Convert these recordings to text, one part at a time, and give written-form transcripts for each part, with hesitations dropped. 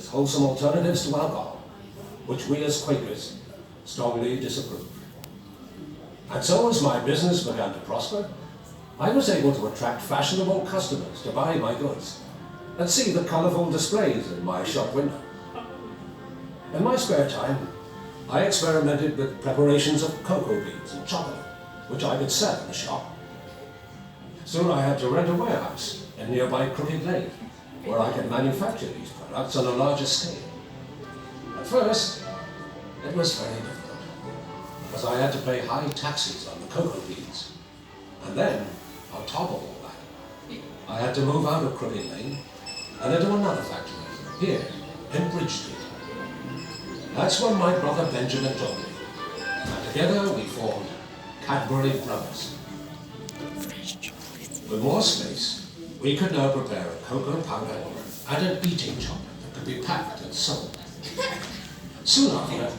as wholesome alternatives to alcohol, which we as Quakers strongly disapprove. And so as my business began to prosper, I was able to attract fashionable customers to buy my goods and see the colourful displays in my shop window. In my spare time, I experimented with preparations of cocoa beans and chocolate, which I could sell in the shop. Soon I had to rent a warehouse in nearby Crooked Lane, where I could manufacture these products on a larger scale. At first, it was very difficult, because I had to pay high taxes on the cocoa beans. And then, on top of all that, I had to move out of Crooked Lane and into another factory, here, in Bridge Street. That's when my brother Benjamin joined me, and together we formed Cadbury Brothers. With more space, we could now prepare a cocoa powder and an eating chocolate that could be packed and sold. Soon after,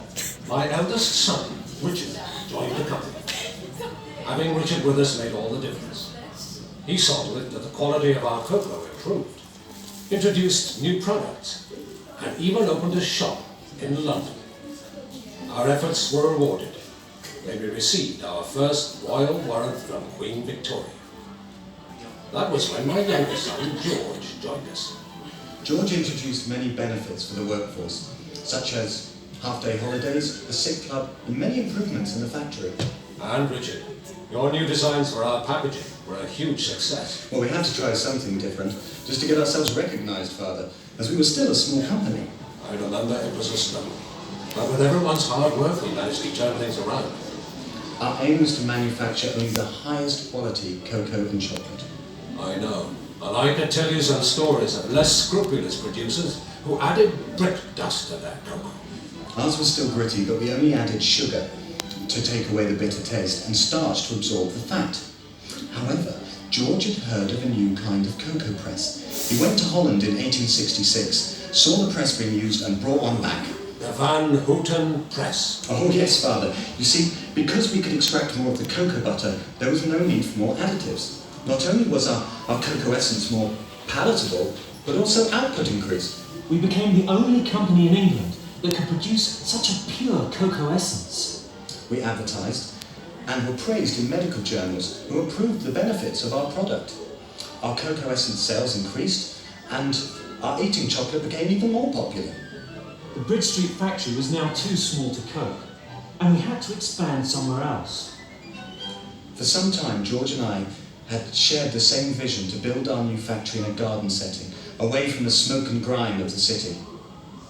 my eldest son, Richard, joined the company. Having Richard with us made all the difference. He saw to it that the quality of our cocoa improved, introduced new products, and even opened a shop in London. Our efforts were rewarded when we received our first royal warrant from Queen Victoria. That was when my youngest son, George, joined us. George introduced many benefits for the workforce, such as half-day holidays, a sick club, and many improvements in the factory. And Richard, your new designs for our packaging were a huge success. Well, we had to try something different, just to get ourselves recognised, Father, as we were still a small company. I remember it was a struggle, but with everyone's hard work, we managed to turn things around. Our aim was to manufacture only the highest quality cocoa and chocolate. I know, and I can tell you some stories of less scrupulous producers who added brick dust to their cocoa. Ours was still gritty, but we only added sugar to take away the bitter taste and starch to absorb the fat. However, George had heard of a new kind of cocoa press. He went to Holland in 1866, saw the press being used and brought one back. The Van Houten press. Oh yes, Father. You see, because we could extract more of the cocoa butter, there was no need for more additives. Not only was our cocoa essence more palatable, but also output increased. We became the only company in England that could produce such a pure cocoa essence. We advertised and were praised in medical journals who approved the benefits of our product. Our cocoa essence sales increased and our eating chocolate became even more popular. The Bridge Street factory was now too small to cope, and we had to expand somewhere else. For some time, George and I had shared the same vision to build our new factory in a garden setting, away from the smoke and grime of the city.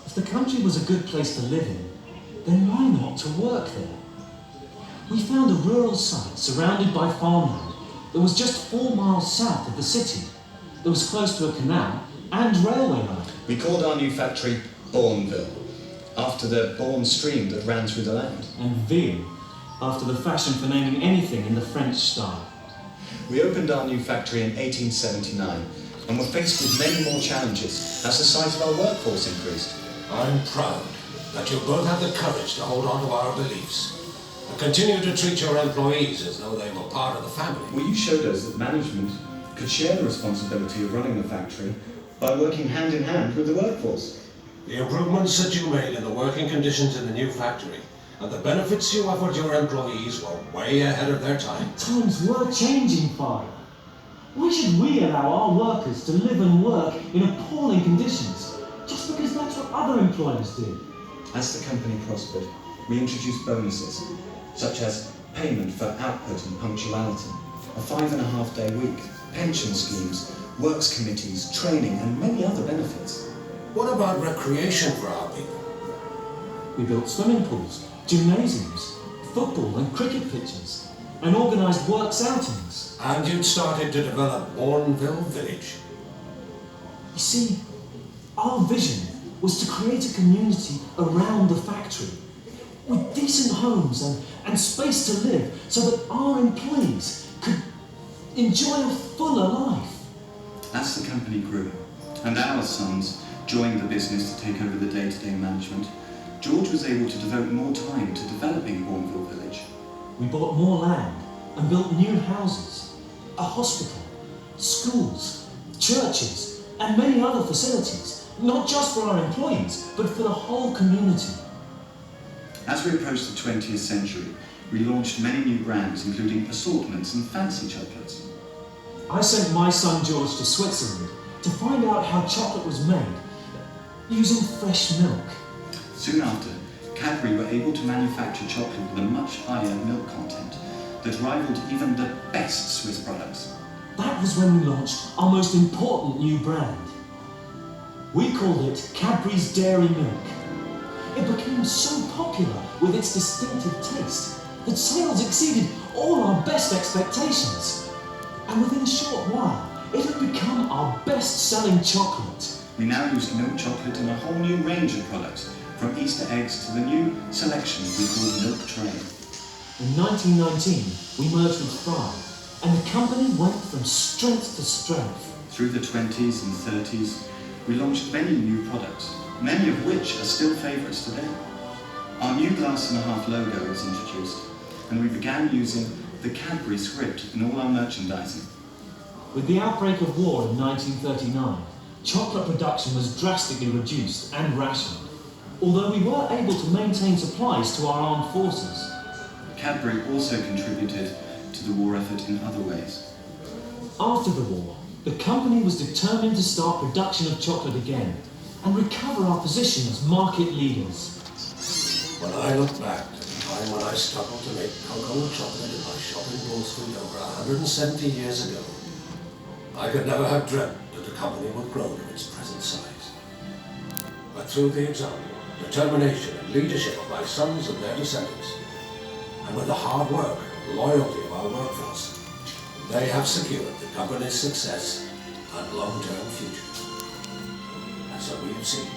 If the country was a good place to live in, then why not to work there? We found a rural site surrounded by farmland that was just 4 miles south of the city. It was close to a canal and railway line. We called our new factory Bourneville, after the Bourne stream that ran through the land. And Ville, after the fashion for naming anything in the French style. We opened our new factory in 1879 and were faced with many more challenges as the size of our workforce increased. I'm proud that you both have the courage to hold on to our beliefs and continue to treat your employees as though they were part of the family. Well, you showed us that management could share the responsibility of running the factory by working hand in hand with the workforce. The improvements that you made in the working conditions in the new factory and the benefits you offered your employees were way ahead of their time. Times were changing, Father. Why should we allow our workers to live and work in appalling conditions just because that's what other employers do? As the company prospered, we introduced bonuses, such as payment for output and punctuality, a 5.5-day week, pension schemes, works committees, training, and many other benefits. What about recreation for our people? We built swimming pools, gymnasiums, football and cricket pitches, and organised works outings. And you'd started to develop Bourneville Village. You see, our vision was to create a community around the factory, with decent homes and space to live, so that our employees could enjoy a fuller life. As the company grew, and our sons joined the business to take over the day-to-day management, George was able to devote more time to developing Bourneville Village. We bought more land and built new houses, a hospital, schools, churches, and many other facilities not just for our employees, but for the whole community. As we approached the 20th century, we launched many new brands, including assortments and fancy chocolates. I sent my son George to Switzerland to find out how chocolate was made using fresh milk. Soon after, Cadbury were able to manufacture chocolate with a much higher milk content that rivaled even the best Swiss products. That was when we launched our most important new brand. We called it Cadbury's Dairy Milk. It became so popular with its distinctive taste that sales exceeded all our best expectations. And within a short while, it had become our best-selling chocolate. We now use milk chocolate in a whole new range of products, from Easter eggs to the new selection we call Milk Tray. In 1919, we merged with Fry, and the company went from strength to strength. Through the 20s and 30s, we launched many new products, many of which are still favourites today. Our new glass-and-a-half logo was introduced, and we began using the Cadbury script in all our merchandising. With the outbreak of war in 1939, chocolate production was drastically reduced and rationed, although we were able to maintain supplies to our armed forces. Cadbury also contributed to the war effort in other ways. After the war, the company was determined to start production of chocolate again and recover our position as market leaders. When I look back to the time when I struggled to make cocoa and chocolate in my shop in Wall Street over 170 years ago, I could never have dreamt that the company would grow to its present size. But through the example, determination and leadership of my sons and their descendants, and with the hard work and loyalty of our workforce, they have secured the company's success and long-term future. And so we have seen